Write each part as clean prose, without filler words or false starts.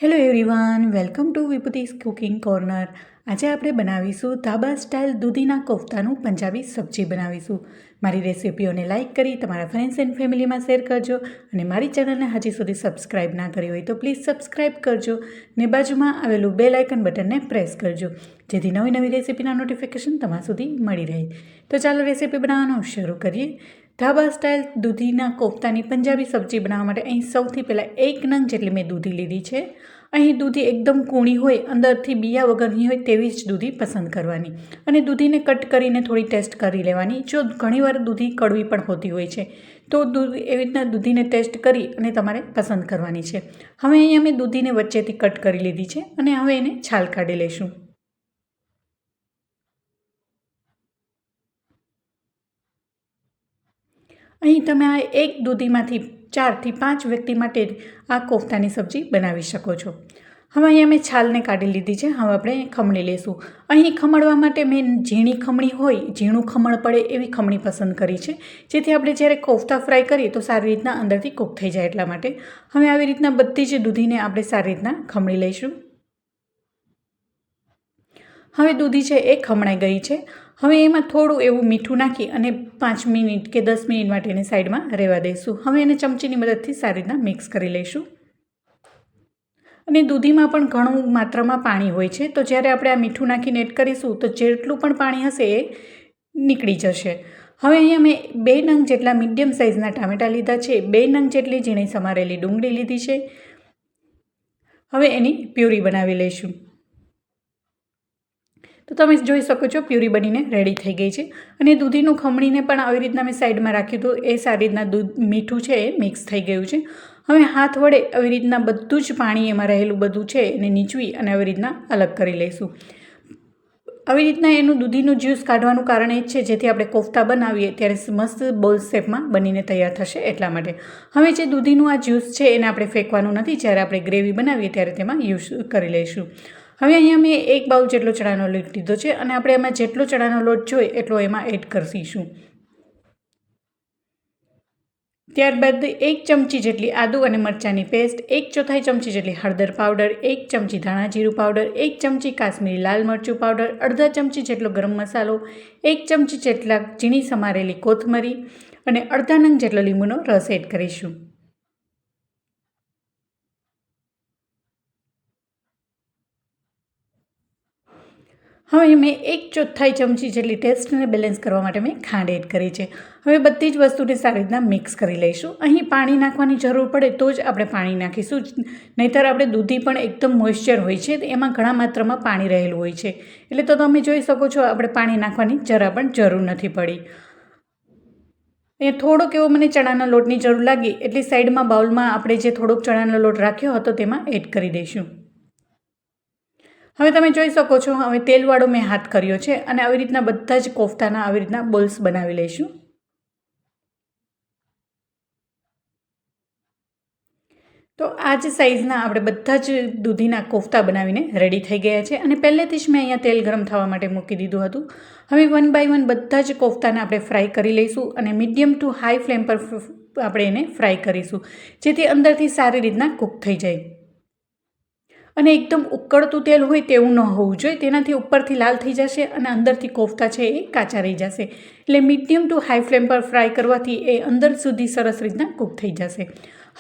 Hello everyone, welcome to વિભૂતિસ cooking corner. આજે આપણે બનાવીશું ધાબા સ્ટાઇલ દૂધીના કોફતાનું પંજાબી સબ્જી બનાવીશું. મારી રેસિપીઓને લાઇક કરી તમારા ફ્રેન્ડ્સ એન્ડ ફેમિલીમાં શેર કરજો અને મારી ચેનલને હજી સુધી સબસ્ક્રાઇબ ના કરી હોય તો પ્લીઝ સબસ્ક્રાઇબ કરજો ને બાજુમાં આવેલું બેલ આઇકન બટનને પ્રેસ કરજો જેથી નવી નવી રેસિપીના નોટિફિકેશન તમારા સુધી મળી રહે. તો ચાલો રેસિપી બનાવવાનું શરૂ કરીએ. ધાબા સ્ટાઇલ દૂધીના કોફતાની પંજાબી સબ્જી બનાવવા માટે અહીં સૌથી પહેલાં 1 નંગ જેટલી મેં દૂધી લીધી છે. અહીં દૂધી એકદમ કૂણી હોય, અંદરથી બિયા વગરની હોય તેવી જ દૂધી પસંદ કરવાની અને દૂધીને કટ કરીને થોડી ટેસ્ટ કરી લેવાની. જો ઘણીવાર દૂધી કડવી પણ હોતી હોય છે તો એવી રીતના દૂધીને ટેસ્ટ કરી અને તમારે પસંદ કરવાની છે. હવે અહીંયા મેં દૂધીને વચ્ચેથી કટ કરી લીધી છે અને હવે એને છાલ કાઢી લઈશું. અહીં તમે આ એક દૂધીમાંથી 4 થી 5 વ્યક્તિ માટે આ કોફતાની સબ્જી બનાવી શકો છો. હવે અહીંયા મેં છાલને કાઢી લીધી છે. હવે આપણે ખમણી લઈશું. અહીં ખમણવા માટે મેં ઝીણી ખમણી હોય, ઝીણું ખમણ પડે એવી ખમણી પસંદ કરી છે જેથી આપણે જ્યારે કોફતા ફ્રાય કરીએ તો સારી રીતના અંદરથી કૂક થઈ જાય એટલા માટે. હવે આવી રીતના બધી જ દૂધીને આપણે સારી રીતના ખમણી લઈશું. હવે દૂધી છે એ ખમણાઈ ગઈ છે. હવે એમાં થોડું એવું મીઠું નાખી અને 5 મિનિટ કે 10 મિનિટ માટે એને સાઈડમાં રહેવા દઈશું. હવે એને ચમચીની મદદથી સારી રીતના મિક્સ કરી લઈશું. અને દૂધીમાં પણ ઘણું માત્રામાં પાણી હોય છે તો જ્યારે આપણે આ મીઠું નાખીને એડ કરીશું તો જેટલું પણ પાણી હશે એ નીકળી જશે. હવે અહીંયા મેં 2 નંગ જેટલા મીડિયમ સાઇઝના ટામેટાં લીધા છે, 2 નંગ જેટલી ઝીણી સમારેલી ડુંગળી લીધી છે. હવે એની પ્યુરી બનાવી લઈશું. તો તમે જોઈ શકો છો પ્યુરી બનીને રેડી થઈ ગઈ છે. અને દૂધીનું ખમણીને પણ આવી રીતના મેં સાઈડમાં રાખ્યું હતું, એ સારી રીતના મીઠું છે એ મિક્સ થઈ ગયું છે. હવે હાથ વડે આવી રીતના બધું જ પાણી એમાં રહેલું બધું છે એને નીચવી અને આવી રીતના અલગ કરી લઈશું. આવી રીતના એનું દૂધીનું જ્યુસ કાઢવાનું કારણ એ જ છે જેથી આપણે કોફતા બનાવીએ ત્યારે મસ્ત બોલ શેપમાં બનીને તૈયાર થશે એટલા માટે. હવે જે દૂધીનું આ જ્યુસ છે એને આપણે ફેંકવાનું નથી, જ્યારે આપણે ગ્રેવી બનાવીએ ત્યારે તેમાં યુઝ કરી લઈશું. હવે અહીંયા મેં 1 બાઉલ જેટલો ચણાનો લોટ લીધો છે અને આપણે એમાં જેટલો ચણાનો લોટ જોઈએ એટલો એમાં એડ કરીશું. ત્યારબાદ 1 ચમચી જેટલી આદુ અને મરચાંની પેસ્ટ, 1/4 ચમચી જેટલી હળદર પાવડર, 1 ચમચી ધાણા જીરું પાવડર, 1 ચમચી કાશ્મીરી લાલ મરચું પાવડર, અડધા ચમચી જેટલો ગરમ મસાલો, 1 ચમચી જેટલા ઝીણી સમારેલી કોથમરી અને અડધા નંગ જેટલો લીંબુનો રસ એડ કરીશું. હવે મેં 1/4 ચમચી જેટલી ટેસ્ટને બેલેન્સ કરવા માટે મેં ખાંડ એડ કરી છે. હવે બધી જ વસ્તુને સારી રીતના મિક્સ કરી લઈશું. અહીં પાણી નાખવાની જરૂર પડે તો જ આપણે પાણી નાખીશું, નહીંતર આપણે દૂધી પણ એકદમ મોઇશ્ચર હોય છે, એમાં ઘણા માત્રામાં પાણી રહેલું હોય છે. એટલે તો તમે જોઈ શકો છો આપણે પાણી નાખવાની જરા પણ જરૂર નથી પડી. એ થોડોક એવો મને ચણાના લોટની જરૂર લાગી એટલે સાઈડમાં બાઉલમાં આપણે જે થોડોક ચણાનો લોટ રાખ્યો હતો તેમાં એડ કરી દઈશું. હવે તમે જોઈ શકો છો હવે તેલવાળો મેં હાથ કર્યો છે અને આવી રીતના બધા જ કોફતાના આવી રીતના બોલ્સ બનાવી લઈશું. તો આ જ સાઇઝના આપણે બધા જ દૂધીના કોફતા બનાવીને રેડી થઈ ગયા છે અને પહેલેથી જ મેં અહીંયા તેલ ગરમ થવા માટે મૂકી દીધું હતું. હવે 1 બાય 1 બધા જ કોફતાને આપણે ફ્રાય કરી લઈશું અને મીડિયમ ટુ હાઈ ફ્લેમ પર આપણે એને ફ્રાય કરીશું જેથી અંદરથી સારી રીતના કૂક થઈ જાય. અને એકદમ ઉકળતું તેલ હોય તેવું ન હોવું જોઈએ, તેનાથી ઉપરથી લાલ થઈ જશે અને અંદરથી કોફતા છે એ કાચા રહી જશે. એટલે મીડિયમ ટુ હાઈ ફ્લેમ પર ફ્રાય કરવાથી એ અંદર સુધી સરસ રીતના કૂક થઈ જશે.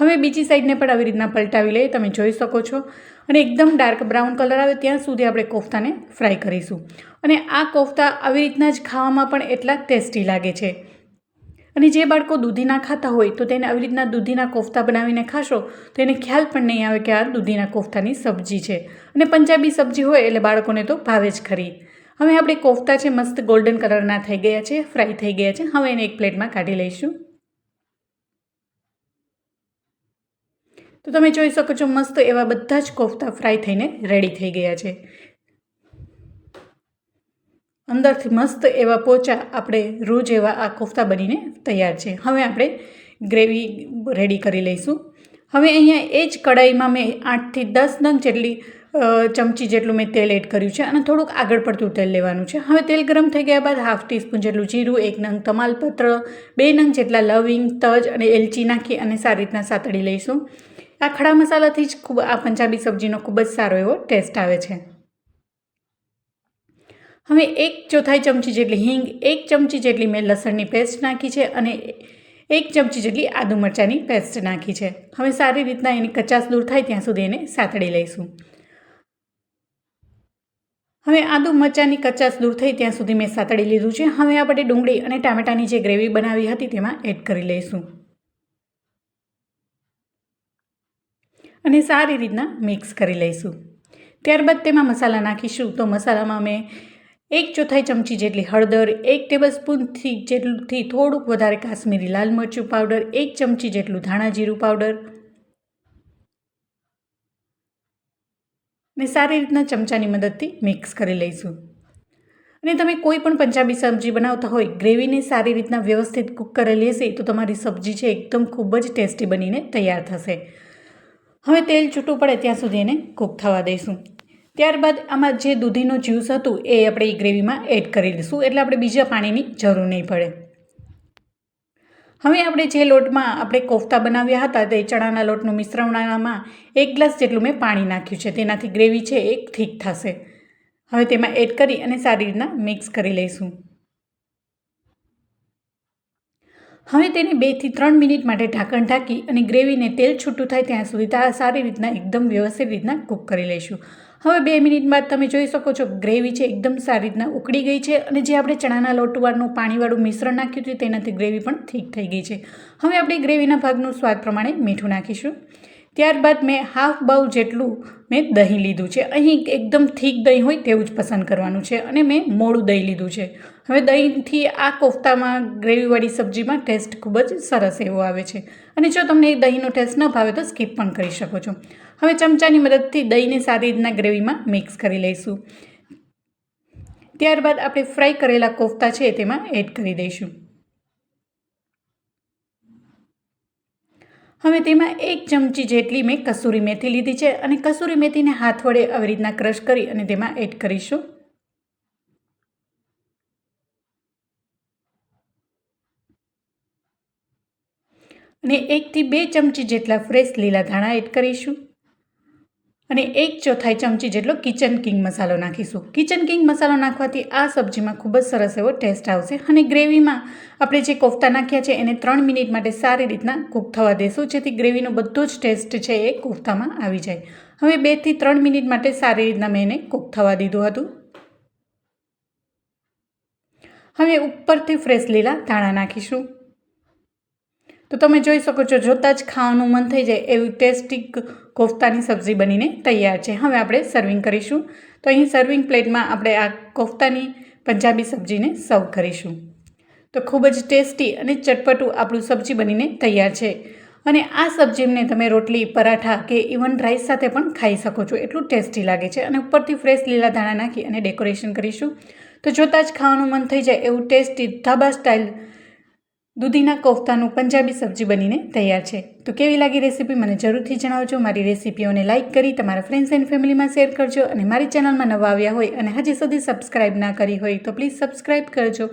હવે બીજી સાઈડને પણ આવી રીતના પલટાવી લઈએ, તમે જોઈ શકો છો. અને એકદમ ડાર્ક બ્રાઉન કલર આવે ત્યાં સુધી આપણે કોફતાને ફ્રાય કરીશું. અને આ કોફતા આવી રીતના જ ખાવામાં પણ એટલા ટેસ્ટી લાગે છે. અને જે બાળકો દૂધી ના ખાતા હોય તો તેને આવી રીતના દૂધીના કોફતા બનાવીને ખાશો તો એને ખ્યાલ પણ નહીં આવે કે આ દૂધીના કોફતાની સબ્જી છે. અને પંજાબી સબ્જી હોય એટલે બાળકોને તો ભાવે જ ખરી. હવે આપણે કોફતા છે મસ્ત ગોલ્ડન કલરના થઈ ગયા છે, ફ્રાય થઈ ગયા છે. હવે એને એક પ્લેટમાં કાઢી લઈશું. તો તમે જોઈ શકો છો મસ્ત એવા બધા જ કોફતા ફ્રાય થઈને રેડી થઈ ગયા છે. અંદરથી મસ્ત એવા પોચા આપણે રૂ જેવા આ કોફતા બનીને તૈયાર છે. હવે આપણે ગ્રેવી રેડી કરી લઈશું. હવે અહીંયા એ જ કઢાઈમાં મેં 8 થી 10 નંગ જેટલી ચમચી જેટલું મેં તેલ એડ કર્યું છે અને થોડુંક આગળ પડતું તેલ લેવાનું છે. હવે તેલ ગરમ થઈ ગયા બાદ 1/2 ટીસ્પૂન જેટલું જીરું, 1 નંગ તમાલપત્ર, 2 નંગ જેટલા લવિંગ, તજ અને એલચી નાખી અને સારી રીતના સાતળી લઈશું. આ ખડા મસાલાથી જ આ પંજાબી સબ્જીનો ખૂબ જ સારો એવો ટેસ્ટ આવે છે. હવે 1/4 ચમચી જેટલી હિંગ, 1 ચમચી જેટલી મેં લસણની પેસ્ટ નાખી છે અને 1 ચમચી જેટલી આદુ મરચાંની પેસ્ટ નાખી છે. હવે સારી રીતના એની કચાશ દૂર થાય ત્યાં સુધી એને સાતળી લઈશું. હવે આદુ મરચાંની કચાશ દૂર થઈ ત્યાં સુધી મેં સાતળી લીધું છે. હવે આપણે ડુંગળી અને ટામેટાની જે ગ્રેવી બનાવી હતી તેમાં એડ કરી લઈશું અને સારી રીતના મિક્સ કરી લઈશું. ત્યારબાદ તેમાં મસાલા નાખીશું. તો મસાલામાં મેં 1/4 ચમચી જેટલી હળદર, 1 ટેબલસ્પૂનથી જેટલુંથી થોડુંક વધારે કાશ્મીરી લાલ મરચું પાવડર, 1 ચમચી જેટલું ધાણા જીરું પાવડર ને સારી રીતના ચમચાની મદદથી મિક્સ કરી લઈશું. અને તમે કોઈ પણ પંજાબી સબ્જી બનાવતા હોય, ગ્રેવીને સારી રીતના વ્યવસ્થિત કૂક કરેલી હશે તો તમારી સબ્જી છે એકદમ ખૂબ જ ટેસ્ટી બનીને તૈયાર થશે. હવે તેલ છૂટું પડે ત્યાં સુધી એને કૂક થવા દઈશું. ત્યારબાદ આમાં જે દૂધીનો જ્યુસ હતું એ આપણે એ ગ્રેવીમાં એડ કરી દઈશું, એટલે આપણે બીજા પાણીની જરૂર નહીં પડે. હવે આપણે જે લોટમાં આપણે કોફતા બનાવ્યા હતા તે ચણાના લોટનું મિશ્રણમાં 1 ગ્લાસ જેટલું મેં પાણી નાખ્યું છે. તેનાથી ગ્રેવી છે એ ઠીક થશે. હવે તેમાં એડ કરી અને સારી રીતના મિક્સ કરી લઈશું. હવે તેને 2 થી 3 મિનિટ માટે ઢાંકણ ઢાંકી અને ગ્રેવીને તેલ છૂટું થાય ત્યાં સુધી સારી રીતના એકદમ વ્યવસ્થિત રીતના કૂક કરી લઈશું. હવે 2 મિનિટ બાદ તમે જોઈ શકો છો ગ્રેવી છે એકદમ સારી રીતના ઉકળી ગઈ છે અને જે આપણે ચણાના લોટવાળું પાણીવાળું મિશ્રણ નાખ્યું હતું તેનાથી ગ્રેવી પણ ઠીક થઈ ગઈ છે. હવે આપણે ગ્રેવીના ભાગનું સ્વાદ પ્રમાણે મીઠું નાખીશું. ત્યારબાદ મેં હાફ બાઉલ જેટલું મેં દહીં લીધું છે. અહીં એકદમ થીક દહીં હોય તેવું જ પસંદ કરવાનું છે અને મેં મોડું દહીં લીધું છે. હવે દહીંથી આ કોફતામાં ગ્રેવીવાળી સબ્જીમાં ટેસ્ટ ખૂબ જ સરસ એવો આવે છે અને જો તમને દહીંનો ટેસ્ટ ન ભાવે તો સ્કીપ પણ કરી શકો છો. હવે ચમચાની મદદથી દહીંને સારી રીતના ગ્રેવીમાં મિક્સ કરી લઈશું. ત્યારબાદ આપણે ફ્રાય કરેલા કોફતા છે તેમાં એડ કરી દઈશું. હવે તેમાં 1 ચમચી જેટલી મેં કસૂરી મેથી લીધી છે અને કસૂરી મેથીને હાથ વડે આવી રીતના ક્રશ કરી અને તેમાં એડ કરીશું. અને 1 થી 2 ચમચી જેટલા ફ્રેશ લીલા ધાણા એડ કરીશું અને 1/4 ચમચી જેટલો કિચન કિંગ મસાલો નાખીશું. કિચન કિંગ મસાલો નાખવાથી આ સબ્જીમાં ખૂબ જ સરસ એવો ટેસ્ટ આવશે અને ગ્રેવીમાં આપણે જે કોફતા નાખ્યા છે એને 3 મિનિટ માટે સારી રીતના કૂક થવા દેશું, જેથી ગ્રેવીનો બધો જ ટેસ્ટ છે એ કોફતામાં આવી જાય. હવે 2 થી 3 મિનિટ માટે સારી રીતના મેં એને કૂક થવા દીધું હતું. હવે ઉપરથી ફ્રેશ લીલા ધાણા નાખીશું. તો તમે જોઈ શકો છો જોતાં જ ખાવાનું મન થઈ જાય એવી ટેસ્ટી કોફતાની સબ્જી બનીને તૈયાર છે. હવે આપણે સર્વિંગ કરીશું. તો અહીં સર્વિંગ પ્લેટમાં આપણે આ કોફતાની પંજાબી સબ્જીને સર્વ કરીશું. તો ખૂબ જ ટેસ્ટી અને ચટપટું આપણું સબ્જી બનીને તૈયાર છે અને આ સબ્જીને તમે રોટલી, પરાઠા કે ઇવન રાઈસ સાથે પણ ખાઈ શકો છો, એટલું ટેસ્ટી લાગે છે. અને ઉપરથી ફ્રેશ લીલા ધાણા નાખી અને ડેકોરેશન કરીશું. તો જોતાં જ ખાવાનું મન થઈ જાય એવું ટેસ્ટી ધાબા સ્ટાઇલ દૂધીના કોફતાનું પંજાબી સબ્જી બનીને તૈયાર છે. તો કેવી લાગી રેસીપી મને જરૂરથી જણાવજો. મારી રેસીપીઓને લાઇક કરી તમારા ફ્રેન્ડ્સ એન્ડ ફેમિલીમાં શેર કરજો અને મારી ચેનલમાં નવા આવ્યા હોય અને હજી સુધી સબસ્ક્રાઇબ ના કરી હોય તો પ્લીઝ સબસ્ક્રાઇબ કરજો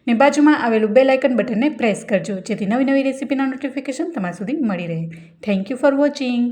ને બાજુમાં આવેલું બેલ આઇકન બટનને પ્રેસ કરજો, જેથી નવી નવી રેસીપીના નોટિફિકેશન તમારા સુધી મળી રહે. Thank you for watching.